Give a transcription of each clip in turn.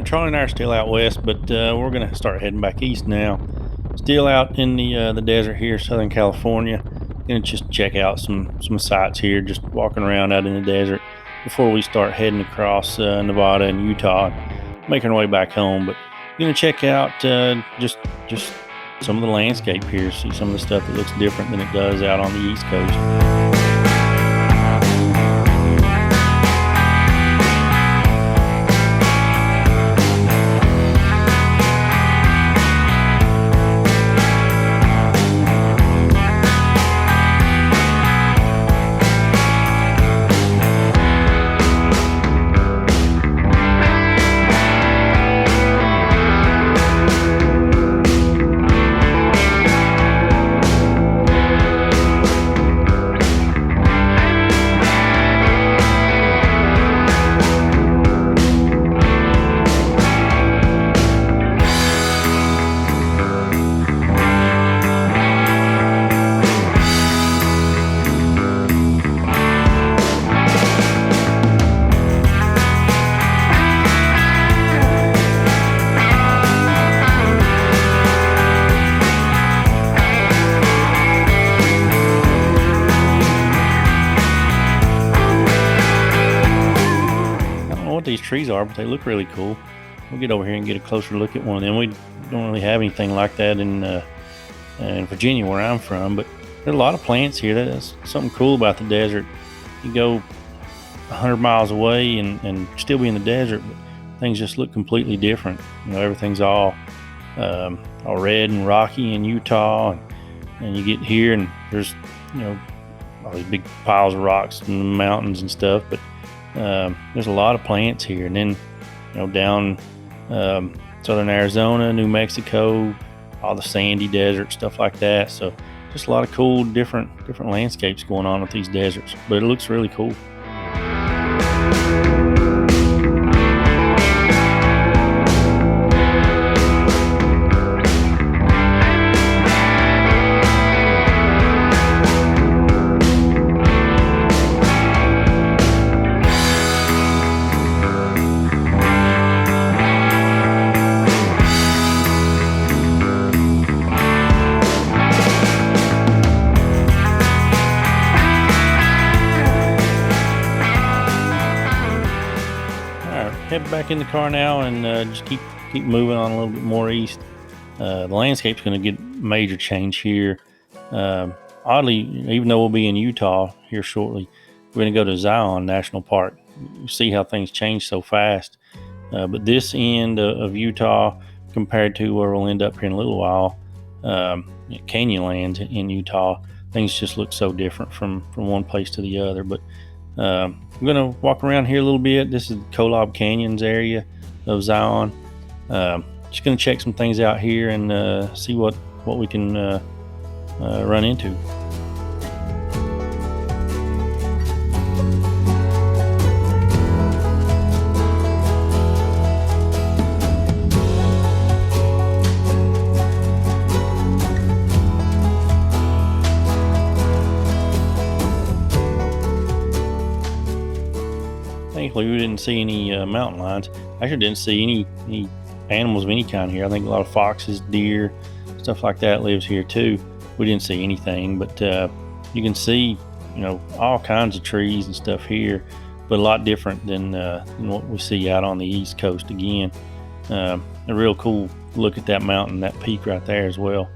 Charlie and I are still out west, but we're gonna start heading back east now. Still out in the desert here, Southern California. Gonna just check out some sites here, just walking around out in the desert before we start heading across Nevada and Utah, making our way back home. But gonna check out just some of the landscape here, see some of the stuff that looks different than it does out on the East Coast. These trees are, but they look really cool. We'll get over here and get a closer look at one of them. We don't really have anything like that in Virginia where I'm from, but there are a lot of plants here. That's something cool about the desert. You go 100 miles away and still be in the desert, but things just look completely different. Everything's all red and rocky in Utah, and you get here and there's all these big piles of rocks in the mountains and stuff, but there's a lot of plants here. And then down southern Arizona, New Mexico, all the sandy desert stuff like that. So just a lot of cool different landscapes going on with these deserts, but it looks really cool. Head back in the car now and just keep moving on a little bit more east. The landscape's going to get major change here. Oddly, even though we'll be in Utah here shortly, we're going to go to Zion National Park. You see how things change so fast. But this end of Utah, compared to where we'll end up here in a little while, Canyonlands in Utah, things just look so different from one place to the other. But I'm going to walk around here a little bit. This is the Kolob Canyons area of Zion. Just going to check some things out here and see what we can run into. Thankfully, we didn't see any mountain lions. Actually, didn't see any animals of any kind here. I think a lot of foxes, deer, stuff like that lives here too. We didn't see anything, but you can see, all kinds of trees and stuff here, but a lot different than what we see out on the East Coast. Again, a real cool look at that mountain, that peak right there as well.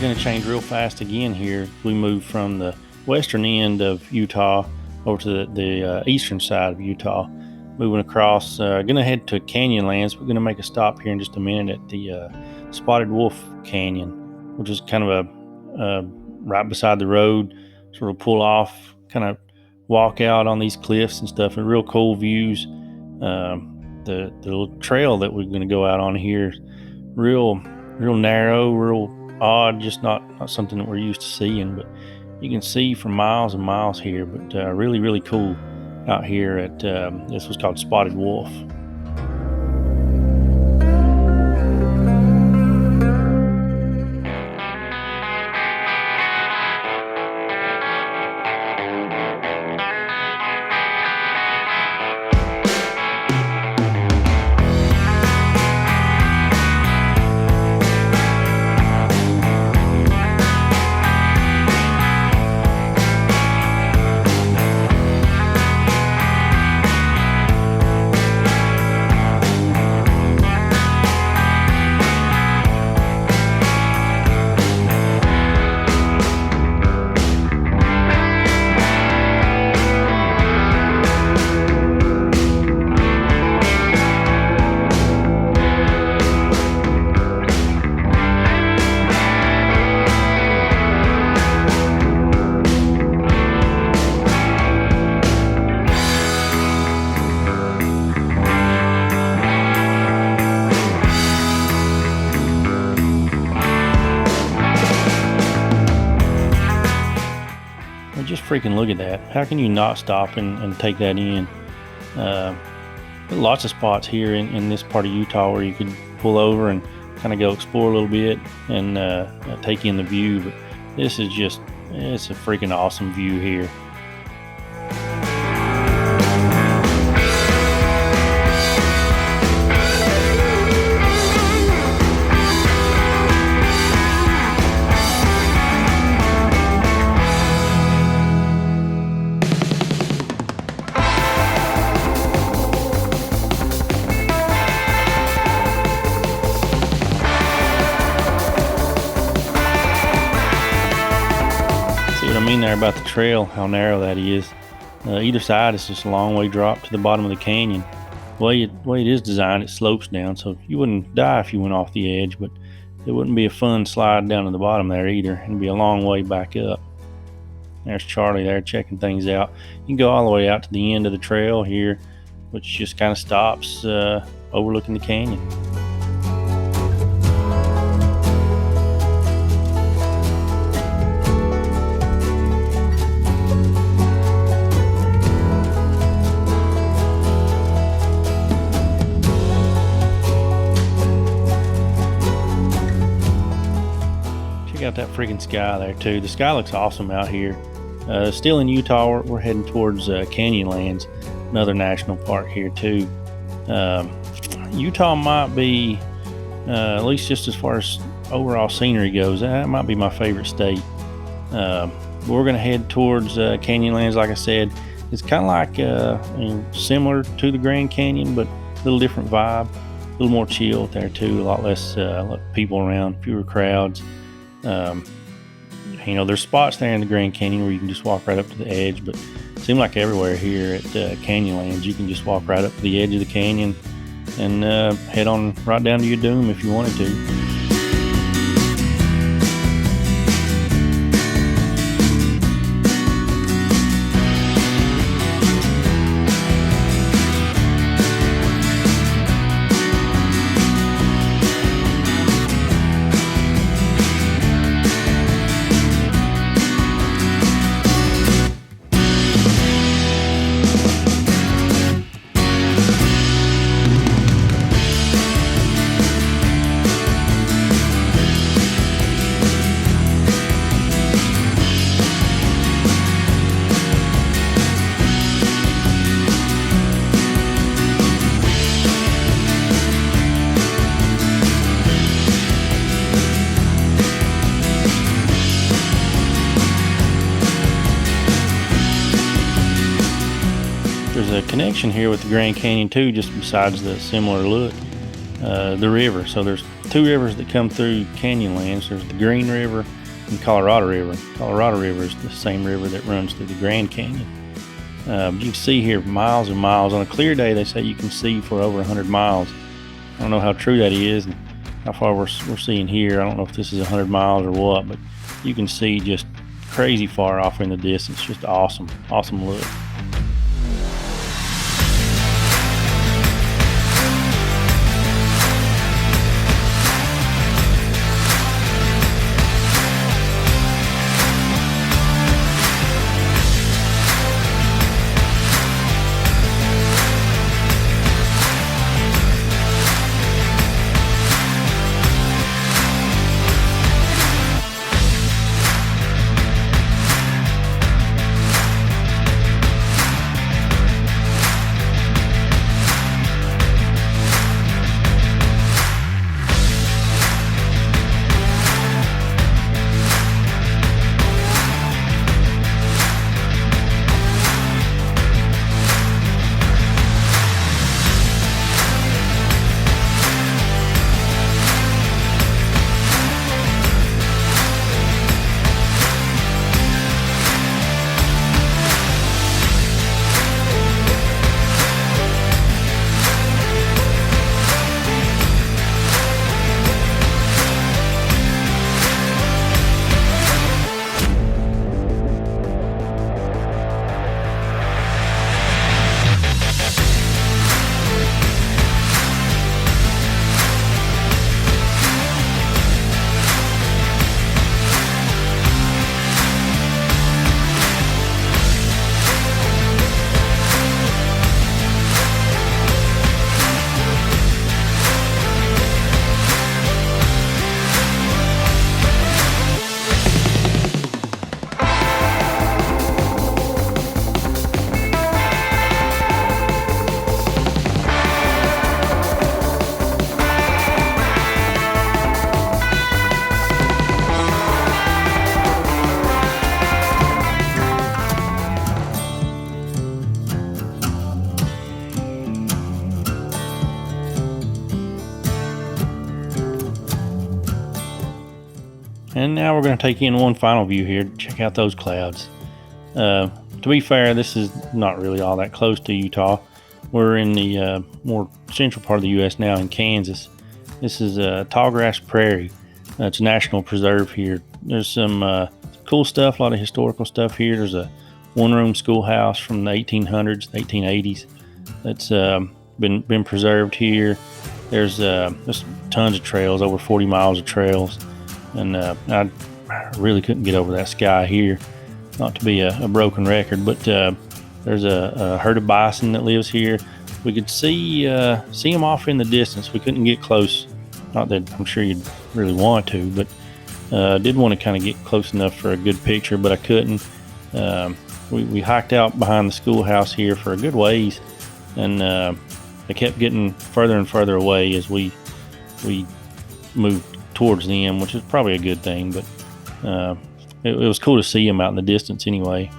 going to change real fast again here. We move from the western end of Utah over to the eastern side of Utah. Moving across, going to head to Canyonlands. We're going to make a stop here in just a minute at the Spotted Wolf Canyon, which is kind of a right beside the road. Sort of pull off, kind of walk out on these cliffs and stuff, and real cool views. The little trail that we're going to go out on here, real narrow, real odd, just not something that we're used to seeing, but you can see for miles and miles here. But really cool out here at this was called Spotted Wolf. Just freaking look at that. How can you not stop and take that in? Lots of spots here in this part of Utah where you could pull over and kind of go explore a little bit and take in the view. But this is just, it's a freaking awesome view here. There about the trail, how narrow that is. Either side is just a long way drop to the bottom of the canyon. The way it is designed, it slopes down, so you wouldn't die if you went off the edge, but it wouldn't be a fun slide down to the bottom there either. It'd be a long way back up. There's Charlie there checking things out. You can go all the way out to the end of the trail here, which just kind of stops overlooking the canyon. Got that freaking sky there too. The sky looks awesome out here. Still in Utah, we're heading towards Canyonlands, another national park here too. Utah might be, at least just as far as overall scenery goes, that might be my favorite state. We're going to head towards Canyonlands. Like I said, it's kind of like similar to the Grand Canyon, but a little different vibe, a little more chill there too. A lot less people around, fewer crowds. There's spots there in the Grand Canyon where you can just walk right up to the edge, but it seems like everywhere here at Canyonlands you can just walk right up to the edge of the canyon and head on right down to your doom if you wanted to. There's a connection here with the Grand Canyon too, just besides the similar look. The river. So there's two rivers that come through Canyonlands. There's the Green River and Colorado River. Colorado River is the same river that runs through the Grand Canyon. You can see here miles and miles. On a clear day, they say you can see for over 100 miles. I don't know how true that is and how far we're seeing here. I don't know if this is 100 miles or what, but you can see just crazy far off in the distance. Just awesome look. And now we're going to take in one final view here to check out those clouds. To be fair, this is not really all that close to Utah. We're in the more central part of the U.S. now in Kansas. This is Tallgrass Prairie. It's a national preserve here. There's some cool stuff, a lot of historical stuff here. There's a one-room schoolhouse from the 1800s, 1880s that's been preserved here. There's tons of trails, over 40 miles of trails. And I really couldn't get over that sky here. Not to be a broken record, but there's a herd of bison that lives here. We could see them off in the distance. We couldn't get close. Not that I'm sure you'd really want to, but did want to kind of get close enough for a good picture, but I couldn't. We hiked out behind the schoolhouse here for a good ways, and they kept getting further and further away as we moved towards them, which is probably a good thing, but it was cool to see them out in the distance anyway.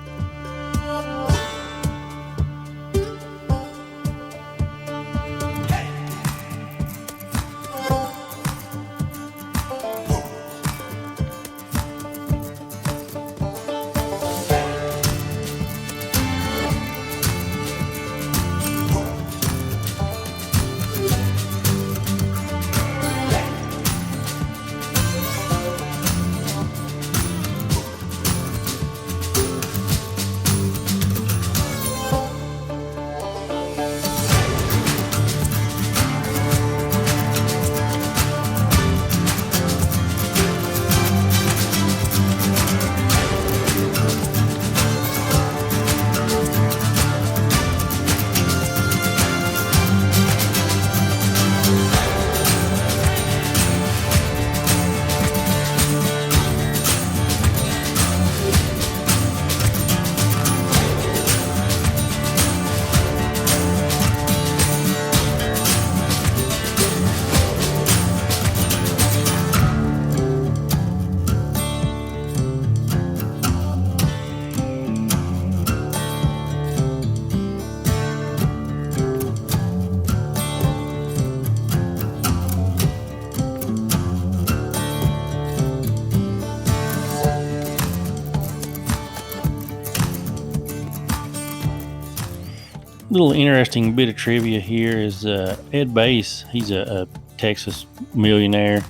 Little interesting bit of trivia here is Ed Bass. He's a Texas millionaire.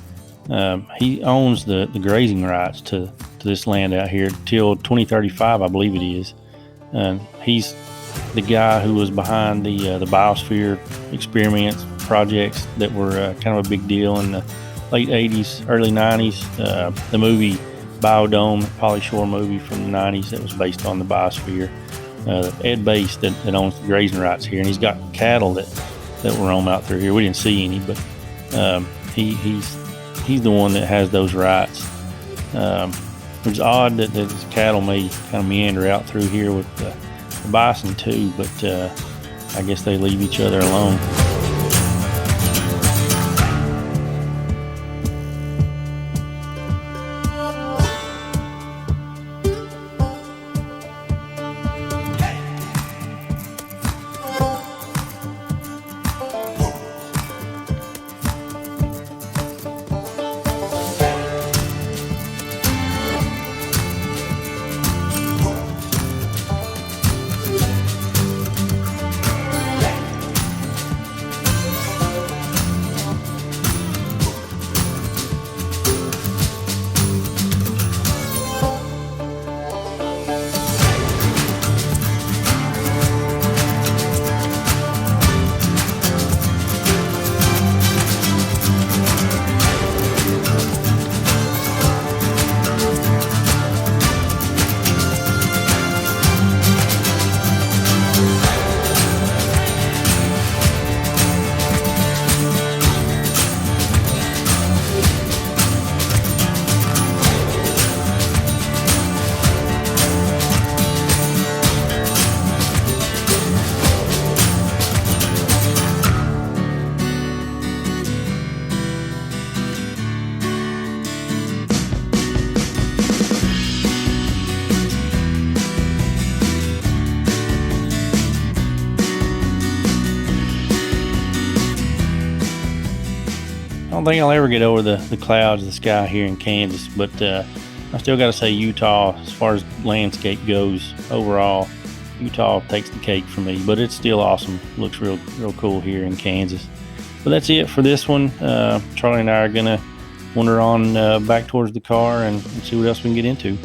He owns the grazing rights to this land out here till 2035, I believe it is. He's the guy who was behind the biosphere experiments projects that were kind of a big deal in the late 80s, early 90s. The movie Biodome, Pauly Shore movie from the 90s that was based on the biosphere. Ed Bass that owns the grazing rights here, and he's got cattle that roam out through here. We didn't see any, but he's the one that has those rights. It's odd that his cattle may kind of meander out through here with the bison too, but I guess they leave each other alone. I don't think I'll ever get over the clouds of the sky here in Kansas, but I still got to say Utah, as far as landscape goes overall, Utah takes the cake for me, but it's still awesome. Looks real cool here in Kansas. But that's it for this one. Charlie and I are going to wander on back towards the car and see what else we can get into.